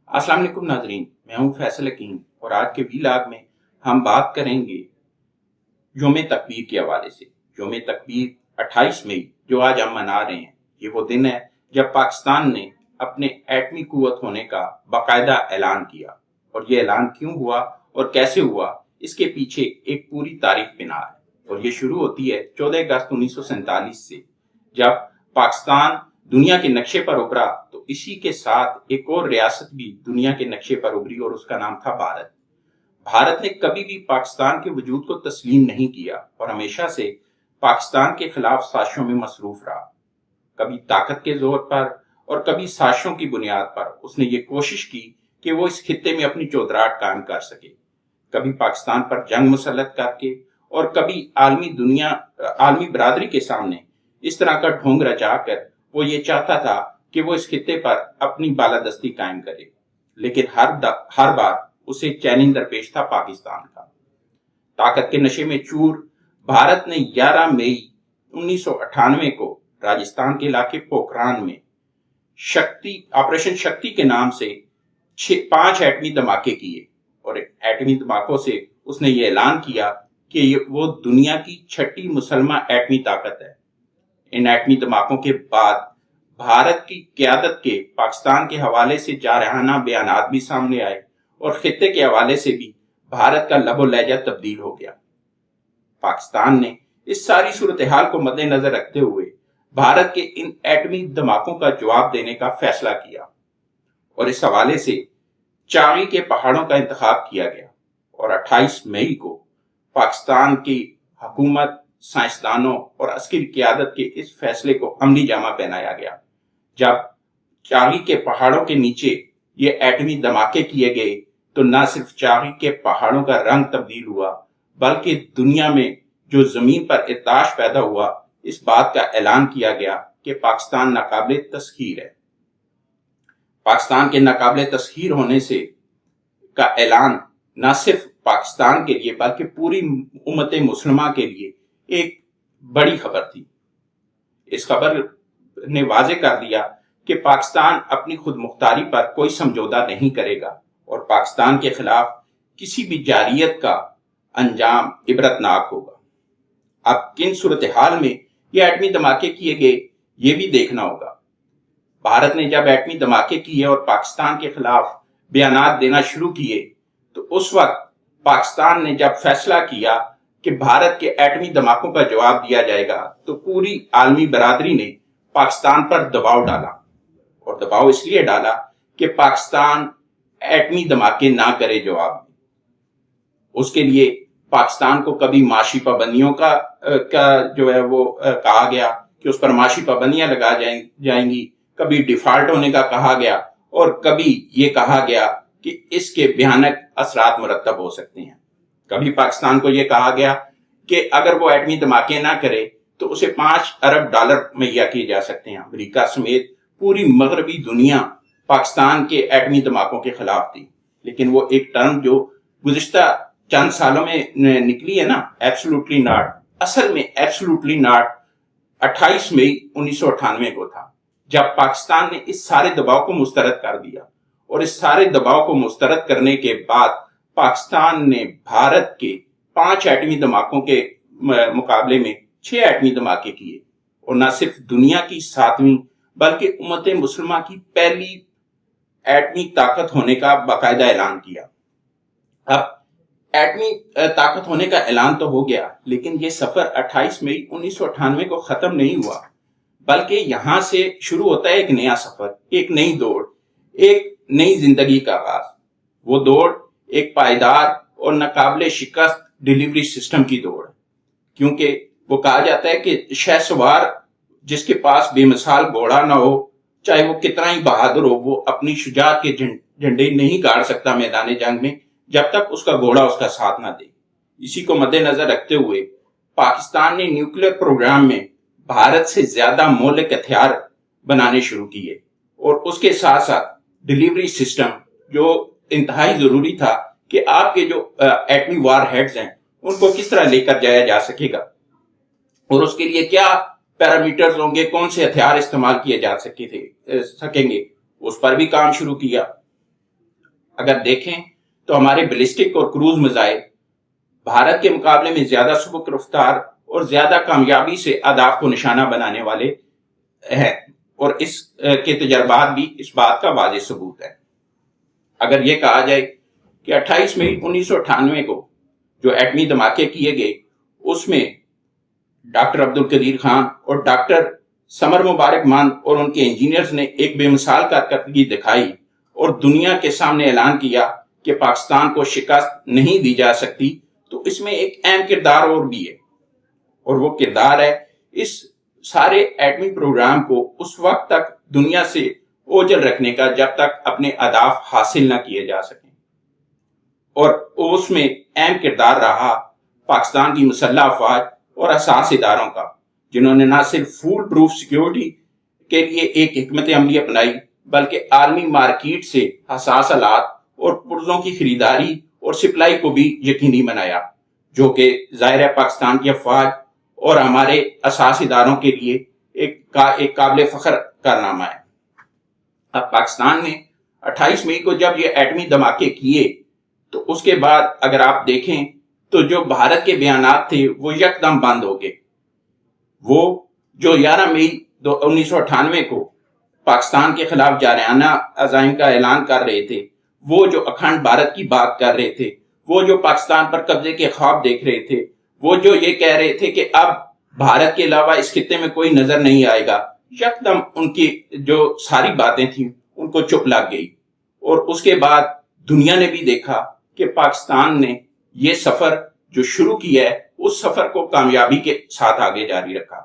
السلام علیکم ناظرین، میں ہوں فیصل حکیم اور آج کے ویلاگ میں ہم بات کریں گے یوم تکبیر کے حوالے سے۔ یوم تکبیر 28 مئی جو آج ہم منا رہے ہیں، یہ وہ دن ہے جب پاکستان نے اپنے ایٹمی قوت ہونے کا باقاعدہ اعلان کیا، اور یہ اعلان کیوں ہوا اور کیسے ہوا، اس کے پیچھے ایک پوری تاریخ بنا ہے۔ اور یہ شروع ہوتی ہے 14 اگست 1947 سے، جب پاکستان دنیا کے نقشے پر ابھرا تو اسی کے ساتھ ایک اور ریاست بھی دنیا کے نقشے پر ابھری اور اس کا نام تھا بھارت۔ بھارت نے کبھی بھی پاکستان کے وجود کو تسلیم نہیں کیا اور ہمیشہ سے پاکستان کے خلاف سازشوں میں مصروف رہا۔ کبھی طاقت کے زور پر اور کبھی سازشوں کی بنیاد پر اس نے یہ کوشش کی کہ وہ اس خطے میں اپنی چودراہٹ قائم کر سکے، کبھی پاکستان پر جنگ مسلط کر کے اور کبھی عالمی برادری کے سامنے اس طرح کا ڈھونگ رچا کر وہ یہ چاہتا تھا کہ وہ اس خطے پر اپنی بالادستی قائم کرے، لیکن ہر بار اسے چیلنج درپیش تھا پاکستان کا۔ طاقت کے نشے میں چور بھارت نے 11 مئی 1998 کو راجستھان کے علاقے پوکھران میں آپریشن شکتی کے نام سے 5 ایٹمی دھماکے کیے، اور ایٹمی دھماکوں سے اس نے یہ اعلان کیا کہ وہ دنیا کی 6ٹھی مسلمہ ایٹمی طاقت ہے۔ ان ایٹمی دھماکوں کے بعد بھارت کی قیادت کے پاکستان کے حوالے سے جارحانہ بیانات بھی سامنے آئے اور خطے کے حوالے سے بھی بھارت کا لب و لہجہ تبدیل ہو گیا۔ پاکستان نے اس ساری صورتحال کو مد نظر رکھتے ہوئے بھارت کے ان ایٹمی دھماکوں کا جواب دینے کا فیصلہ کیا، اور اس حوالے سے چاغی کے پہاڑوں کا انتخاب کیا گیا، اور 28 مئی کو پاکستان کی حکومت، سائنسدانوں اور عسکری قیادت کے اس فیصلے کو عملی جامہ پہنایا گیا۔ جب چاغی کے پہاڑوں کے نیچے یہ ایٹمی دھماکے کیے گئے تو نہ صرف چاغی کے پہاڑوں کا رنگ تبدیل ہوا، بلکہ دنیا میں جو زمین پر ارتعاش پیدا ہوا، اس بات کا اعلان کیا گیا کہ پاکستان ناقابل تسخیر ہے۔ پاکستان کے ناقابل تسخیر ہونے سے کا اعلان نہ صرف پاکستان کے لیے بلکہ پوری امت مسلمہ کے لیے ایک بڑی خبر تھی۔ اس خبر نے واضح کر دیا کہ پاکستان اپنی خود مختاری پر کوئی سمجھوتہ نہیں کرے گا، اور پاکستان کے خلاف کسی بھی جارحیت کا انجام عبرتناک ہوگا۔ اب کن صورتحال میں یہ ایٹمی دھماکے کیے گئے، یہ بھی دیکھنا ہوگا۔ بھارت نے جب ایٹمی دھماکے کیے اور پاکستان کے خلاف بیانات دینا شروع کیے تو اس وقت پاکستان نے جب فیصلہ کیا کہ بھارت کے ایٹمی دھماکوں کا جواب دیا جائے گا تو پوری عالمی برادری نے پاکستان پر دباؤ ڈالا، اور دباؤ اس لیے ڈالا کہ پاکستان ایٹمی دھماکے نہ کرے جواب میں۔ اس کے لیے پاکستان کو کبھی معاشی پابندیوں کا جو ہے وہ کہا گیا کہ اس پر معاشی پابندیاں لگا جائیں گی، کبھی ڈیفالٹ ہونے کا کہا گیا، اور کبھی یہ کہا گیا کہ اس کے بھیانک اثرات مرتب ہو سکتے ہیں۔ کبھی پاکستان کو یہ کہا گیا کہ اگر وہ ایٹمی دھماکے نہ کرے تو اسے $5 ارب مہیا کیے جا سکتے ہیں۔ امریکہ سمیت پوری مغربی دنیا پاکستان کے ایٹمی دھماکوں کے خلاف تھی، لیکن وہ ایک ٹرم جو گزشتہ چند سالوں میں نکلی ہے نا، ایبسولوٹلی ناٹ، اصل میں ایبسولوٹلی ناٹ 28 مئی 1998 کو تھا، جب پاکستان نے اس سارے دباؤ کو مسترد کر دیا، اور اس سارے دباؤ کو مسترد کرنے کے بعد پاکستان نے بھارت کے 5 ایٹمی دھماکوں کے مقابلے میں 6 ایٹمی دھماکے کیے، اور نہ صرف دنیا کی 7ویں بلکہ امت مسلمہ کی پہلی ایٹمی طاقت ہونے کا باقاعدہ اعلان کیا۔ اب ایٹمی طاقت ہونے کا اعلان تو ہو گیا، لیکن یہ سفر 28 مئی 1998 کو ختم نہیں ہوا، بلکہ یہاں سے شروع ہوتا ہے ایک نیا سفر، ایک نئی دوڑ، ایک نئی زندگی کا آغاز۔ وہ دوڑ ایک پائیدار اور ناقابل شکست ڈیلیوری سسٹم کی دوڑ ہے، کیونکہ وہ کہا جاتا ہے کہ شہ سوار جس کے پاس بے مثال گھوڑا نہ ہو، چاہے وہ کتنا ہی بہادر ہو، وہ اپنی شجاعت کے جھنڈے نہیں گاڑ سکتا میدان جنگ میں جب تک اس کا گھوڑا اس کا ساتھ نہ دے۔ اسی کو مد نظر رکھتے ہوئے پاکستان نے نیوکلیر پروگرام میں بھارت سے زیادہ مہلک ہتھیار بنانے شروع کیے، اور اس کے ساتھ ساتھ ڈیلیوری سسٹم جو انتہائی ضروری تھا کہ آپ کے جو ایٹمی وار ہیڈز ہیں ان کو کس طرح لے کر جایا جا سکے گا، اور اس کے لیے کیا پیرامیٹرز ہوں گے، کون سے ہتھیار استعمال کیے جا سکیں گے، اس پر بھی کام شروع کیا۔ اگر دیکھیں تو ہمارے بیلسٹک اور کروز میزائل بھارت کے مقابلے میں زیادہ سبک رفتار اور زیادہ کامیابی سے اہداف کو نشانہ بنانے والے ہیں، اور اس کے تجربات بھی اس بات کا واضح ثبوت ہے۔ اگر یہ کہا جائے کہ 28 مئی 1998 کو جو ایٹمی دھماکے کیے گئے، اس میں ڈاکٹر عبدالقدیر خان اور ڈاکٹر سمر مبارک مان اور ان کے انجینئرز نے ایک بے مثال کارکردگی دکھائی اور دنیا کے سامنے اعلان کیا کہ پاکستان کو شکست نہیں دی جا سکتی، تو اس میں ایک اہم کردار اور بھی ہے، اور وہ کردار ہے اس سارے ایٹمی پروگرام کو اس وقت تک دنیا سے اوجھل رکھنے کا جب تک اپنے اہداف حاصل نہ کیے جا سکیں، اور اس میں اہم کردار رہا پاکستان کی مسلح افواج اور حساس اداروں کا، جنہوں نے نہ صرف فول پروف سیکیورٹی کے لیے ایک حکمت عملی اپنائی، بلکہ عالمی مارکیٹ سے حساس آلات اور پرزوں کی خریداری اور سپلائی کو بھی یقینی بنایا، جو کہ ظاہر ہے پاکستان کی افواج اور ہمارے حساس اداروں کے لیے ایک قابل فخر کارنامہ ہے۔ اب پاکستان نے 28 مئی کو جب یہ ایٹمی دھماکے کیے تو اس کے بعد اگر آپ دیکھیں تو جو بھارت کے بیانات تھے وہ یکدم بند ہو گئے۔ وہ جو 11 مئی 1998 کو پاکستان کے خلاف جارحانہ عزائم کا اعلان کر رہے تھے، وہ جو اکھنڈ بھارت کی بات کر رہے تھے، وہ جو پاکستان پر قبضے کے خواب دیکھ رہے تھے، وہ جو یہ کہہ رہے تھے کہ اب بھارت کے علاوہ اس خطے میں کوئی نظر نہیں آئے گا، یکدم ان کی جو ساری باتیں تھیں ان کو چپ لگ گئی، اور اس کے بعد دنیا نے بھی دیکھا کہ پاکستان نے یہ سفر جو شروع کیا ہے اس سفر کو کامیابی کے ساتھ آگے جاری رکھا۔